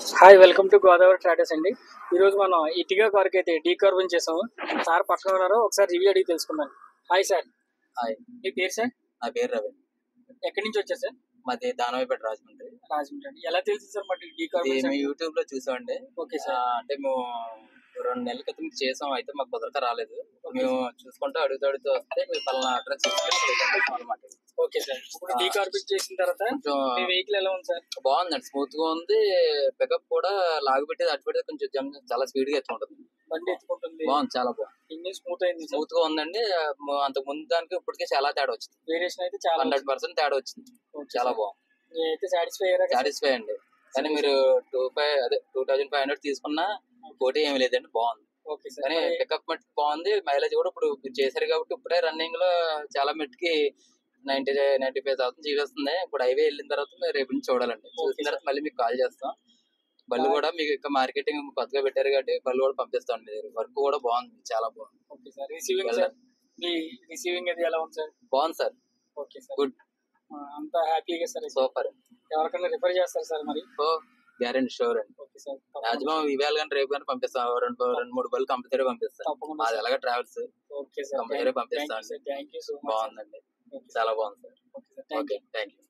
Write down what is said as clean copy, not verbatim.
Hi welcome to Godavari traders అండి. ఈరోజు మనం ఇటిగా కార్కి అయితే డీకార్బన్ చేసాము. సార్ పక్కన ఉన్నారు, ఒకసారి రివ్యూ అడిగి తెలుసుకుందాం. Hi sir. హాయ్, మీ పేరు సార్? నా పేరు రవి. ఎక్కడి నుంచి వచ్చారు సార్? మాది దానవాయిపేట రాజమండ్రి. రాజమండ్రి అండి. ఎలా తెలుసు సార్ మరి ఇది డీకార్బన్? మేము యూట్యూబ్ లో చూసామండి. Okay sir. అంటే మేము 2 నెలల క్రితం చేసాం, అయితే మాకు కుదరక రాలేదు. మేము చూసుకుంటూ అడుగుతూ వస్తే మీరు పలానా అడ్రస్ అనమాట. Okay sir. ఇప్పుడు డీకార్బన్ చేసిన తర్వాత కొంచెం మీ వెహికల్ ఎలా ఉంది సార్? బాగుందండి, స్మూత్ గా ఉంది. పికప్ కూడా లాగు పెట్టేది అటు పెట్టేది కొంచెం చాలా స్పీడ్ గా ఎత్తుకుంటుంది. బండి ఎత్తుకుంటుంది, బాగుంది, చాలా బాగుంది. ఇంజిన్ స్మూత్ అయింది, స్మూత్ గా ఉందండి. అంతకు ముందు దానికి ఇప్పటికే చాలా తేడా వచ్చింది. వేరియేషన్ అయితే చాలా 100% తేడా వచ్చింది. చాలా బాగుంది. అయితే సాటిస్ఫై అయ్యారా? సాటిస్ఫై అండి. కానీ మీరు 2500 తీసుకున్నా పోటీ ఏమి లేదండి, బాగుంది. Okay sir. కానీ పికప్ మట్టుకు బాగుంది. మైలేజ్ కూడా ఇప్పుడు మీరు చేశారు కాబట్టి ఇప్పుడే రన్నింగ్ లో చాలా మట్టుకి 95,000 చూపిస్తుంది. ఇప్పుడు హైవే వెళ్ళిన తర్వాత మీరు రేపు నుంచి చూడాలండి. చూసిన తర్వాత మళ్ళీ మీకు కాల్ చేస్తాం. బళ్ళు కూడా మీకు ఇంకా మార్కెటింగ్ కొత్తగా పెట్టారు కాబట్టి బళ్ళు కూడా పంపిస్తాం. వర్క్ కూడా బాగుంది, చాలా బాగుంది. Okay sir. రిసీవింగ్ సార్, మీ రిసీవింగ్ అది ఎలా ఉంది సార్? బాగుంది సార్. ఓకే సార్, గుడ్, అంతా హ్యాపీగా సార్. సూపర్. ఎవరికైనా రిఫర్ చేస్తారు సార్ మరి? గ్యారెంటీ షూర్ అండి. Okay sir. మాక్సిమం ఇవాళ కానీ రేపు కానీ పంపిస్తాం. 2-3 బళ్ళు కంపల్సరీ పంపిస్తాం. తప్పకుండా అది ఎలాగ ట్రావెల్స్ ఓకే సార్. కంపల్సరీ పంపిస్తాం. Thank you so much. బాగుందండి, చాలా బాగుంది sir. Okay sir. Thank you. Thank you.